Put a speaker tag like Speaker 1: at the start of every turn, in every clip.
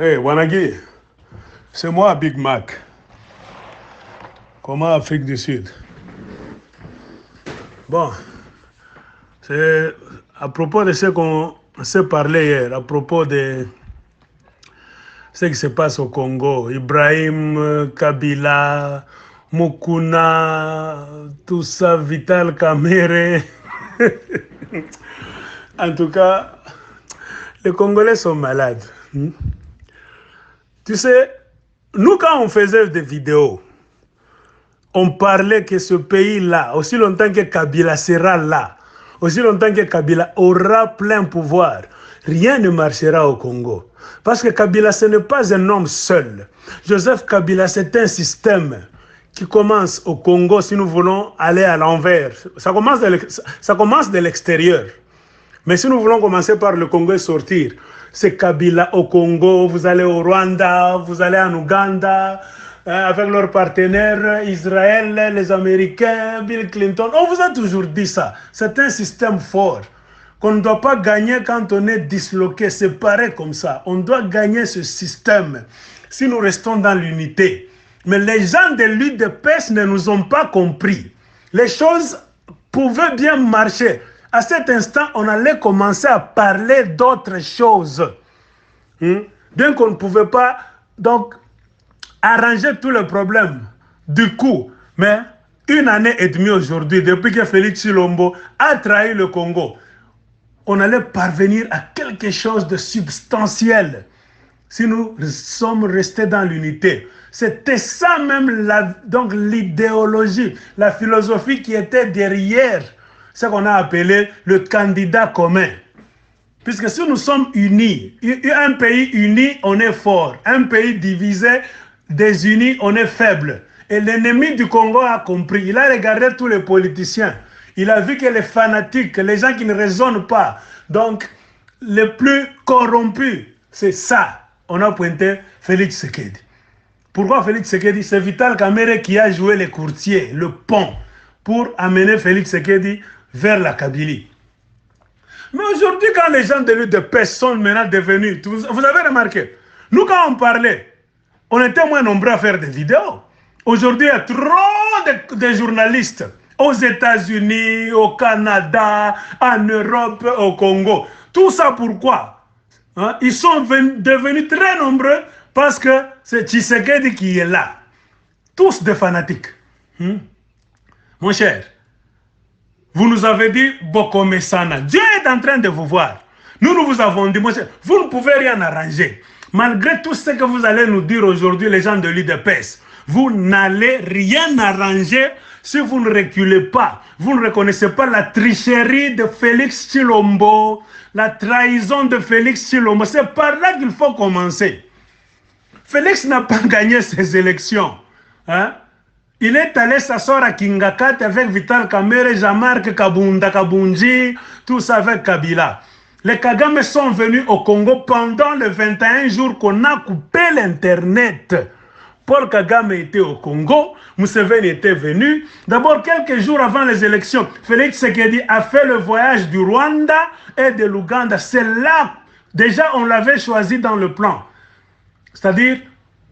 Speaker 1: Hey, Wanagi, c'est moi Big Mac. Comment Afrique du Sud? Bon, c'est à propos de ce qu'on s'est parlé hier, à propos de ce qui se passe au Congo. Ibrahim, Kabila, Mukuna, tout ça, Vital Kamere. En tout cas, les Congolais sont malades. Tu sais, nous quand on faisait des vidéos, on parlait que ce pays-là, aussi longtemps que Kabila sera là, aussi longtemps que Kabila aura plein pouvoir, rien ne marchera au Congo. Parce que Kabila, ce n'est pas un homme seul. Joseph Kabila, c'est un système qui commence au Congo si nous voulons aller à l'envers. Ça commence de l'extérieur. Mais si nous voulons commencer par le Congo et sortir, c'est Kabila au Congo, vous allez au Rwanda, vous allez en Ouganda, avec leurs partenaires, Israël, les Américains, Bill Clinton. On vous a toujours dit ça. C'est un système fort qu'on ne doit pas gagner quand on est disloqué, séparé comme ça. On doit gagner ce système si nous restons dans l'unité. Mais les gens de l'UDPS ne nous ont pas compris. Les choses pouvaient bien marcher. À cet instant, on allait commencer à parler d'autres choses. Bien qu'on ne pouvait pas donc arranger tous les problèmes du coup. Mais une année et demie aujourd'hui, depuis que Félix Tshilombo a trahi le Congo, on allait parvenir à quelque chose de substantiel si nous sommes restés dans l'unité. C'était ça même donc l'idéologie, la philosophie qui était derrière ce qu'on a appelé le candidat commun. Puisque si nous sommes unis, un pays uni, on est fort. Un pays divisé, désuni, on est faible. Et l'ennemi du Congo a compris. Il a regardé tous les politiciens. Il a vu que les fanatiques, les gens qui ne raisonnent pas, donc les plus corrompus, c'est ça. On a pointé Félix Tshisekedi. Pourquoi Félix Tshisekedi? C'est Vital Kamere qui a joué les courtiers, le pont, pour amener Félix Tshisekedi vers la Kabylie. Mais aujourd'hui, quand les gens de l'UDPS sont maintenant devenus, vous avez remarqué, nous quand on parlait, on était moins nombreux à faire des vidéos. Aujourd'hui, il y a trop de journalistes aux États-Unis, au Canada, en Europe, au Congo. Tout ça pourquoi? Ils sont devenus très nombreux parce que c'est Tshisekedi qui est là. Tous des fanatiques. Mon cher, vous nous avez dit Bokome Sana. Dieu est en train de vous voir. Nous vous avons dit, mon cher, vous ne pouvez rien arranger. Malgré tout ce que vous allez nous dire aujourd'hui, les gens de l'UDPS, vous n'allez rien arranger si vous ne reculez pas. Vous ne reconnaissez pas la tricherie de Félix Tshilombo, la trahison de Félix Tshilombo. C'est par là qu'il faut commencer. Félix n'a pas gagné ses élections. Il est allé s'asseoir à Kingakat avec Vital Kamere, Jean-Marc Kabunji, tout ça avec Kabila. Les Kagame sont venus au Congo pendant les 21 jours qu'on a coupé l'Internet. Paul Kagame était au Congo, Museveni était venu. D'abord, quelques jours avant les élections, Félix Tshisekedi a fait le voyage du Rwanda et de l'Ouganda. C'est là, déjà on l'avait choisi dans le plan. C'est-à-dire,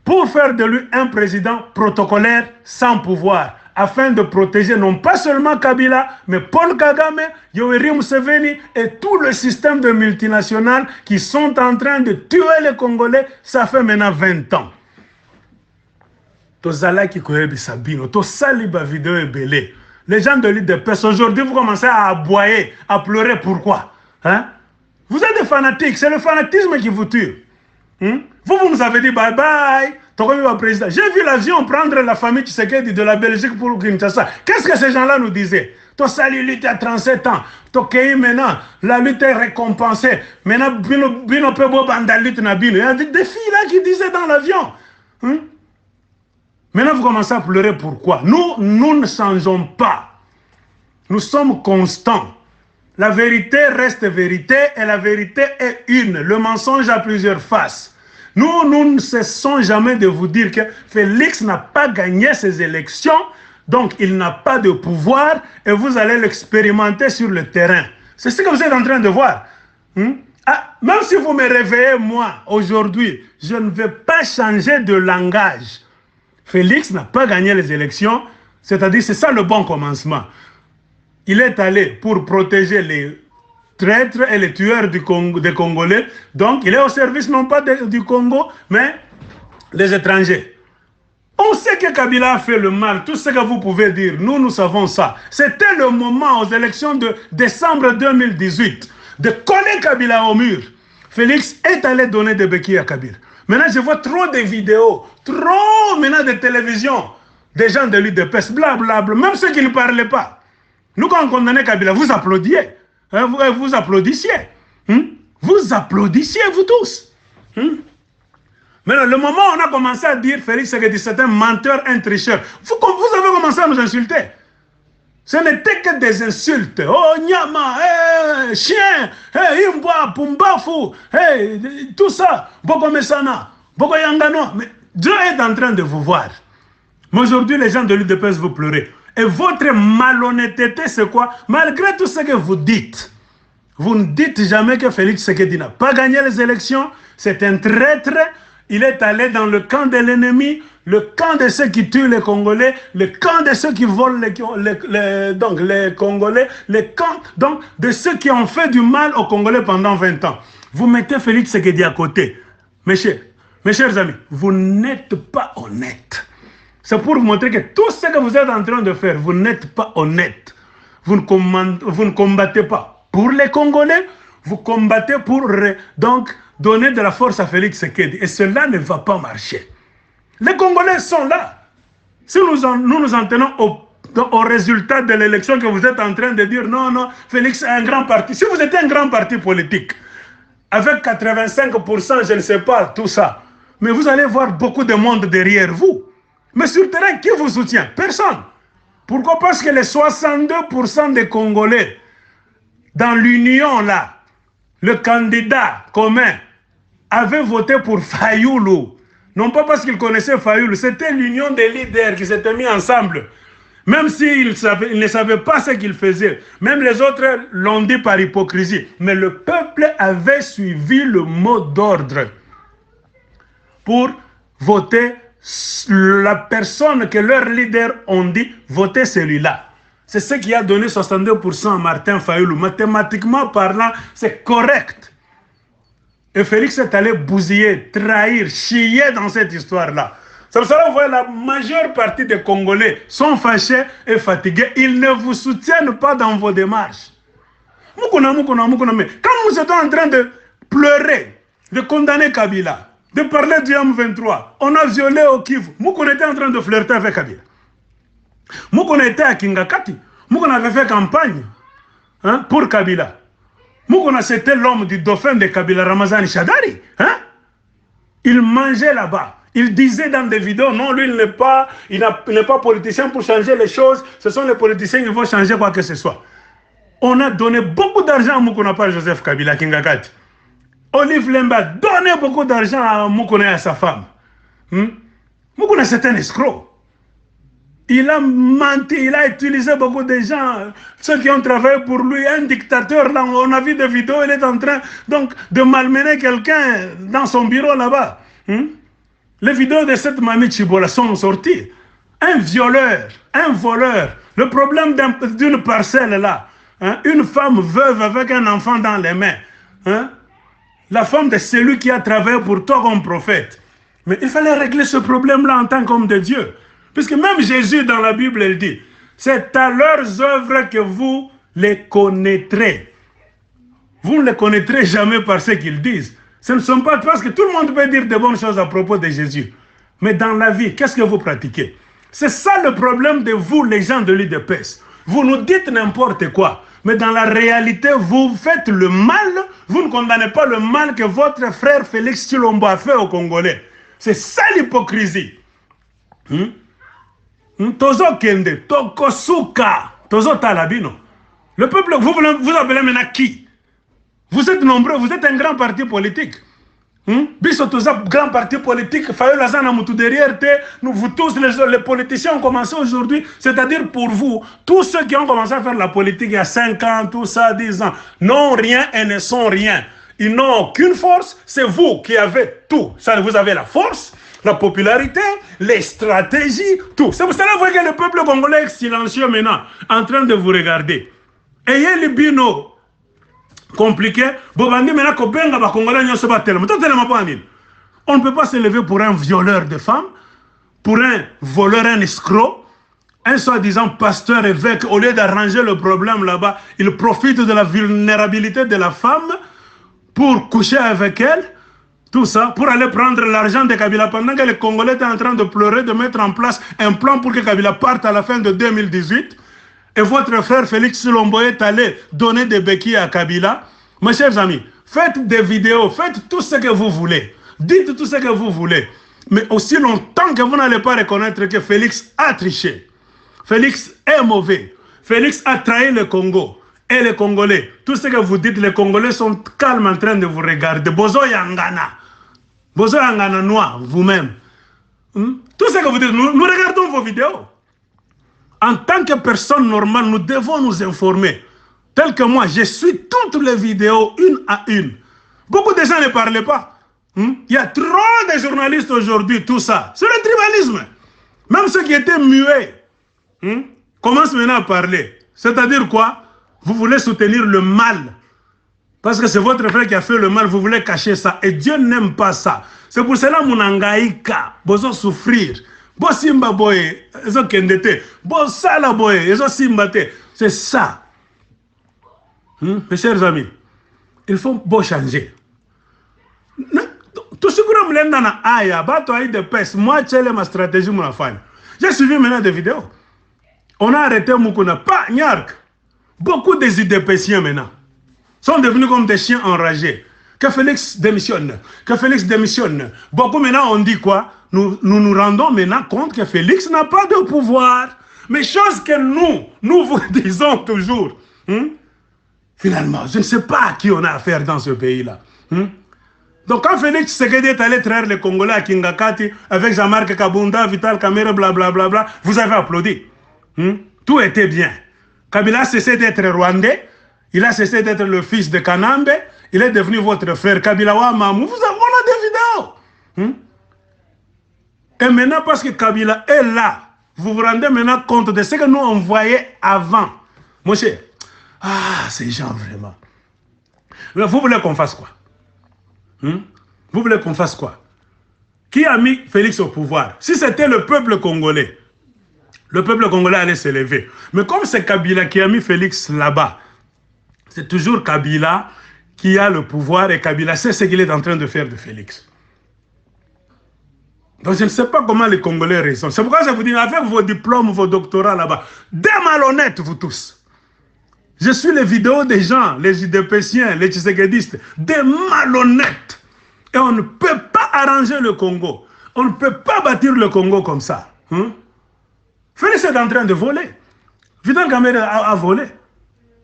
Speaker 1: pour faire de lui un président protocolaire sans pouvoir, afin de protéger non pas seulement Kabila, mais Paul Kagame, Yoweri Museveni et tout le système de multinationales qui sont en train de tuer les Congolais, ça fait maintenant 20 ans. Les gens de l'UDPS, aujourd'hui, vous commencez à aboyer, à pleurer. Pourquoi? Vous êtes des fanatiques, c'est le fanatisme qui vous tue. Vous nous avez dit bye bye, j'ai vu l'avion prendre la famille Tshisekedi de la Belgique pour Kinshasa. Qu'est-ce que ces gens-là nous disaient? Tosali lutte à 37 ans, Tokei maintenant, la lutte est récompensée. Maintenant, Bino Pebo Banda lutte na Bino. Il y a des filles là qui disaient dans l'avion. Maintenant, vous commencez à pleurer. Pourquoi? Nous ne changeons pas. Nous sommes constants. La vérité reste vérité et la vérité est une. Le mensonge a plusieurs faces. Nous ne cessons jamais de vous dire que Félix n'a pas gagné ses élections, donc il n'a pas de pouvoir et vous allez l'expérimenter sur le terrain. C'est ce que vous êtes en train de voir. Ah, même si vous me réveillez, moi, aujourd'hui, je ne vais pas changer de langage. Félix n'a pas gagné les élections, c'est-à-dire c'est ça le bon commencement. Il est allé pour protéger les traîtres et les tueurs des Congolais, donc il est au service non pas du Congo, mais des étrangers. On sait que Kabila a fait le mal, tout ce que vous pouvez dire, nous savons ça. C'était le moment aux élections de décembre 2018 de coller Kabila au mur. Félix est allé donner des béquilles à Kabila. Maintenant, je vois trop de vidéos, trop maintenant de télévision, des gens de l'UDPS, blablabla, même ceux qui ne parlaient pas. Nous, quand on condamnait Kabila, vous applaudiez. Hein, vous applaudissiez. Vous applaudissiez, vous tous. Mais le moment où on a commencé à dire Félix Tshisekedi, c'est un menteur, un tricheur, vous avez commencé à nous insulter. Ce n'était que des insultes. Oh, Nyama, hey, chien, hey, Imboa, Pumbafu, hey, tout ça, Boko Mesana, Boko Yangano. Mais Dieu est en train de vous voir. Mais aujourd'hui, les gens de l'UDPS vous pleurez. Et votre malhonnêteté, c'est quoi? Malgré tout ce que vous dites, vous ne dites jamais que Félix Tshisekedi n'a pas gagné les élections, c'est un traître. Il est allé dans le camp de l'ennemi, le camp de ceux qui tuent les Congolais, le camp de ceux qui volent les Congolais, le camp donc, de ceux qui ont fait du mal aux Congolais pendant 20 ans. Vous mettez Félix Tshisekedi à côté. Mes chers amis, vous n'êtes pas honnête. C'est pour vous montrer que tout ce que vous êtes en train de faire, vous n'êtes pas honnête. Vous ne combattez pas pour les Congolais, vous combattez pour donc donner de la force à Félix Tshisekedi. Et cela ne va pas marcher. Les Congolais sont là. Si nous nous en tenons au résultat de l'élection que vous êtes en train de dire, non, Félix est un grand parti. Si vous étiez un grand parti politique, avec 85%, je ne sais pas, tout ça, mais vous allez voir beaucoup de monde derrière vous. Mais sur le terrain, qui vous soutient? Personne. Pourquoi? Parce que les 62% des Congolais, dans l'union là, le candidat commun, avait voté pour Fayoulou. Non pas parce qu'il connaissait Fayoulou, c'était l'union des leaders qui s'étaient mis ensemble. Même s'ils ne savaient pas ce qu'ils faisaient. Même les autres l'ont dit par hypocrisie. Mais le peuple avait suivi le mot d'ordre pour voter la personne que leurs leaders ont dit, voter celui-là. C'est ce qui a donné 62% à Martin Fayoulou. Mathématiquement parlant, c'est correct. Et Félix est allé bousiller, trahir, chier dans cette histoire-là. C'est pour ça que vous voyez, la majeure partie des Congolais sont fâchés et fatigués. Ils ne vous soutiennent pas dans vos démarches. Mais quand vous êtes en train de pleurer, de condamner Kabila, de parler du M23, on a violé au Kivu, Moukouna était en train de flirter avec Kabila. Moukouna était à Kingakati, Moukouna avait fait campagne pour Kabila. Moukouna, c'était l'homme du dauphin de Kabila, Ramazani Shadari. Il mangeait là-bas. Il disait dans des vidéos, non, lui, il n'est pas politicien pour changer les choses. Ce sont les politiciens qui vont changer quoi que ce soit. On a donné beaucoup d'argent à Moukouna par Joseph Kabila, Kingakati. Olive Lemba a donné beaucoup d'argent à Moukouna et à sa femme. Moukouna, c'est un escroc. Il a menti, il a utilisé beaucoup de gens, ceux qui ont travaillé pour lui, un dictateur, là, on a vu des vidéos, il est en train donc, de malmener quelqu'un dans son bureau là-bas. Les vidéos de cette mamie Chibola sont sorties. Un violeur, un voleur, le problème d'une parcelle là, une femme veuve avec un enfant dans les mains, la femme de celui qui a travaillé pour toi comme prophète. Mais il fallait régler ce problème-là en tant qu'homme de Dieu. Puisque même Jésus dans la Bible, il dit, c'est à leurs œuvres que vous les connaîtrez. Vous ne les connaîtrez jamais par ce qu'ils disent. Ce ne sont pas parce que tout le monde peut dire de bonnes choses à propos de Jésus. Mais dans la vie, qu'est-ce que vous pratiquez? C'est ça le problème de vous, les gens de l'UDPS. Vous nous dites n'importe quoi. Mais dans la réalité, vous faites le mal. Vous ne condamnez pas le mal que votre frère Félix Tshilombo a fait aux Congolais. C'est ça l'hypocrisie. Tozo Kende, Tokosuka, Tozo Talabino. Le peuple, vous appelez maintenant qui? Vous êtes nombreux, vous êtes un grand parti politique. Biso Toza, grand parti politique, Fayoul Azana Moutou derrière, vous tous les politiciens ont commencé aujourd'hui, c'est-à-dire pour vous, tous ceux qui ont commencé à faire la politique il y a 5 ans, tout ça, 10 ans, n'ont rien et ne sont rien. Ils n'ont aucune force. C'est vous qui avez tout. Ça, vous avez la force, la popularité, les stratégies, tout. C'est pour cela que vous voyez que le peuple congolais est silencieux maintenant, en train de vous regarder. Ayez les bino compliqué. On ne peut pas se lever pour un violeur de femmes, pour un voleur, un escroc, un soi-disant pasteur évêque. Au lieu d'arranger le problème là-bas, il profite de la vulnérabilité de la femme pour coucher avec elle. Tout ça pour aller prendre l'argent de Kabila pendant que les Congolais étaient en train de pleurer, de mettre en place un plan pour que Kabila parte à la fin de 2018. Et votre frère Félix Lombo est allé donner des béquilles à Kabila. Mes chers amis, faites des vidéos, faites tout ce que vous voulez. Dites tout ce que vous voulez. Mais aussi longtemps que vous n'allez pas reconnaître que Félix a triché. Félix est mauvais. Félix a trahi le Congo. Et les Congolais, tout ce que vous dites, les Congolais sont calmes en train de vous regarder. Bozo Yangana. Bozo Yangana noir, vous-même. Tout ce que vous dites, nous regardons vos vidéos. En tant que personne normale, nous devons nous informer. Tel que moi, je suis toutes les vidéos, une à une. Beaucoup de gens ne parlent pas. Il y a trop de journalistes aujourd'hui, tout ça. C'est le tribalisme. Même ceux qui étaient muets commencent maintenant à parler. C'est-à-dire quoi? Vous voulez soutenir le mal. Parce que c'est votre frère qui a fait le mal, vous voulez cacher ça. Et Dieu n'aime pas ça. C'est pour cela que Munangaïka, vous souffrir. Bo simba boye, ezo kendete. Bo sala boye, ezo simbate. C'est ça. Mes chers amis, il faut beau changer. Tout ce que nous avons dans la aya, bato aïe de peste, moi, c'est ma stratégie, mon affaire. J'ai suivi maintenant des vidéos. On a arrêté Moukouna, pas Nyark. Beaucoup des idépéciens maintenant sont devenus comme des chiens enragés. Que Félix démissionne, que Félix démissionne. Beaucoup maintenant on dit quoi? Nous nous rendons maintenant compte que Félix n'a pas de pouvoir. Mais chose que nous vous disons toujours. Finalement, je ne sais pas à qui on a affaire dans ce pays-là. Donc quand Félix Tshisekedi est allé traire les Congolais à Kingakati avec Jean-Marc Kabunda, Vital Kamerhe, blablabla, vous avez applaudi. Tout était bien. Kabila a cessé d'être rwandais, il a cessé d'être le fils de Kanambe, il est devenu votre frère. Kabila wa Mamou, on a des vidéos. Et maintenant, parce que Kabila est là, vous vous rendez maintenant compte de ce que nous on voyait avant. Mon cher, ces gens vraiment. Mais vous voulez qu'on fasse quoi? Vous voulez qu'on fasse quoi? Qui a mis Félix au pouvoir? Si c'était le peuple congolais, le peuple congolais allait se lever. Mais comme c'est Kabila qui a mis Félix là-bas, c'est toujours Kabila qui a le pouvoir et Kabila sait ce qu'il est en train de faire de Félix. Donc je ne sais pas comment les Congolais raisonnent. C'est pourquoi je vous dis, avec vos diplômes, vos doctorats là-bas, des malhonnêtes vous tous. Je suis les vidéos des gens, les idépéciens, les tshisekidistes, des malhonnêtes. Et on ne peut pas arranger le Congo. On ne peut pas bâtir le Congo comme ça. Félix est en train de voler. Vital Kamerhe a volé.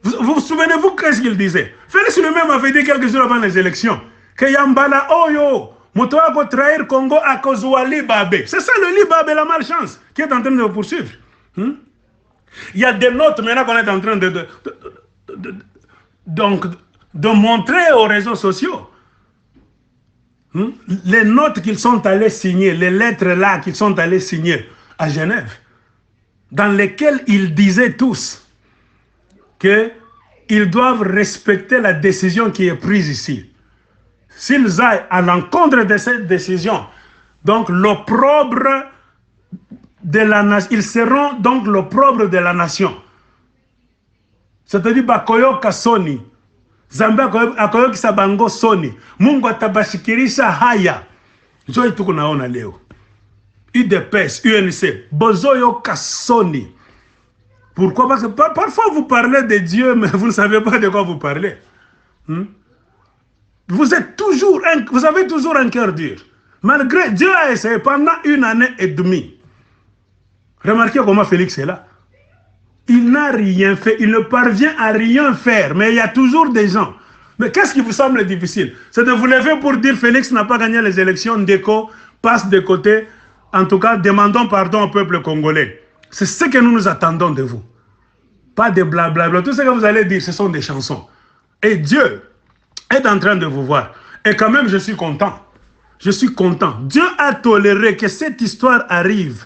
Speaker 1: Vous souvenez-vous qu'est-ce qu'il disait? Félix lui-même avait dit quelques jours avant les élections que Yambala Oyo, Motoa va trahir Congo à cause de Libabe. C'est ça le Libabe, la malchance, qui est en train de vous poursuivre. Il y a des notes maintenant qu'on est en train de montrer aux réseaux sociaux. Les notes qu'ils sont allés signer, les lettres là qu'ils sont allés signer à Genève, dans lesquelles ils disaient tous qu'ils doivent respecter la décision qui est prise ici. S'ils aillent à l'encontre de cette décision, donc l'opprobre de la nation, ils seront donc l'opprobre de la nation. C'est-à-dire, Bakoyoka Soni, Zambé Akoyoka Bango Soni, Mungu atabashikirisha haya. Njo itu kunaona leo. UDPS, UNC, Bozoyoka Soni. Pourquoi? Parce que parfois vous parlez de Dieu, mais vous ne savez pas de quoi vous parlez. Vous avez toujours un cœur dur. Malgré Dieu a essayé pendant 1 année et demie. Remarquez comment Félix est là. Il n'a rien fait, il ne parvient à rien faire, mais il y a toujours des gens. Mais qu'est-ce qui vous semble difficile? C'est de vous lever pour dire Félix n'a pas gagné les élections, Ndeko passe de côté. En tout cas, demandons pardon au peuple congolais. C'est ce que nous attendons de vous. Pas de blablabla. Tout ce que vous allez dire, ce sont des chansons. Et Dieu est en train de vous voir. Et quand même, je suis content. Je suis content. Dieu a toléré que cette histoire arrive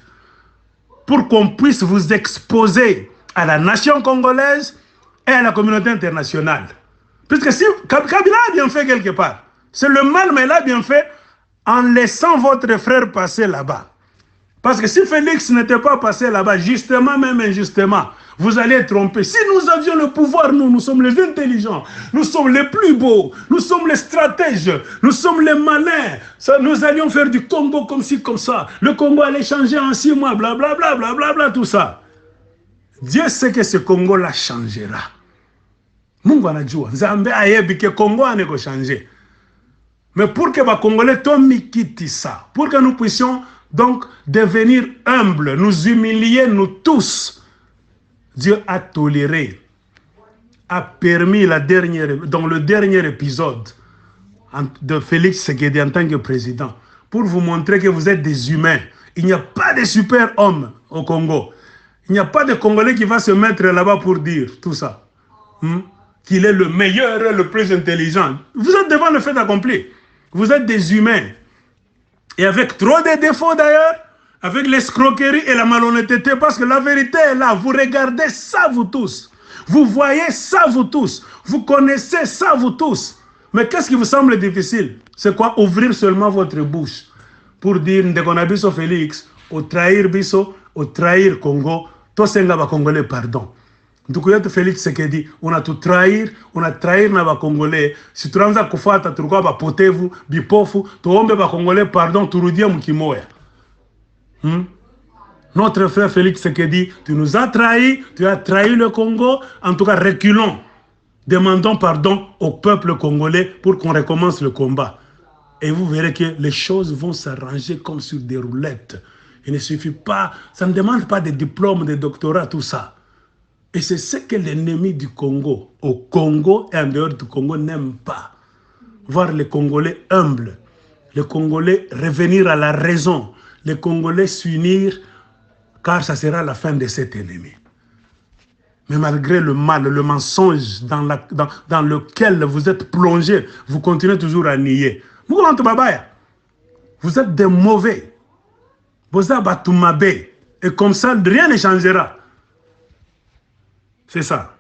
Speaker 1: pour qu'on puisse vous exposer à la nation congolaise et à la communauté internationale. Puisque si Kabila a bien fait quelque part, c'est le mal, mais il a bien fait en laissant votre frère passer là-bas. Parce que si Félix n'était pas passé là-bas, justement, même injustement, vous allez être trompé. Si nous avions le pouvoir, nous sommes les intelligents, nous sommes les plus beaux, nous sommes les stratèges, nous sommes les malins. Nous allions faire du Congo comme ci, comme ça. Le Congo allait changer en 6 mois, blablabla, blablabla, tout ça. Dieu sait que ce Congo-là changera. Mungu anajua. Nzambe ayebi que Congo ane ko changer. Mais pour que les Congolais tomikiti ça, pour que nous puissions donc devenir humbles, nous humilier, nous tous, Dieu a toléré, a permis dans le dernier épisode de Félix Tshisekedi en tant que président, pour vous montrer que vous êtes des humains. Il n'y a pas de super-hommes au Congo. Il n'y a pas de Congolais qui va se mettre là-bas pour dire tout ça. Qu'il est le meilleur, le plus intelligent. Vous êtes devant le fait accompli. Vous êtes des humains. Et avec trop de défauts d'ailleurs, avec l'escroquerie et la malhonnêteté, parce que la vérité est là. Vous regardez ça, vous tous. Vous voyez ça, vous tous. Vous connaissez ça, vous tous. Mais qu'est-ce qui vous semble difficile? C'est quoi? Ouvrir seulement votre bouche pour dire Ndekonabiso Félix, au trahir Biso, au trahir Congo, tout senga ba Congolais, pardon. Donc, Félix Tshisekedi, on a tout trahi na Congolais. Si tu as kufata, tu as potevu, bipofu, tu as Congolais, pardon, tu rudia mukimoya. Notre frère Félix Tshisekedi, tu nous as trahis, tu as trahi le Congo. En tout cas, reculons. Demandons pardon au peuple congolais pour qu'on recommence le combat. Et vous verrez que les choses vont s'arranger comme sur des roulettes. Il ne suffit pas, ça ne demande pas de diplôme, de doctorat, tout ça. Et c'est ce que l'ennemi du Congo, au Congo et en dehors du Congo, n'aime pas. Voir les Congolais humbles, les Congolais revenir à la raison, les Congolais s'unir, car ça sera la fin de cet ennemi. Mais malgré le mal, le mensonge dans lequel vous êtes plongé, vous continuez toujours à nier. Vous êtes des mauvais. Vous êtes batumabé. Et comme ça, rien ne changera. C'est ça.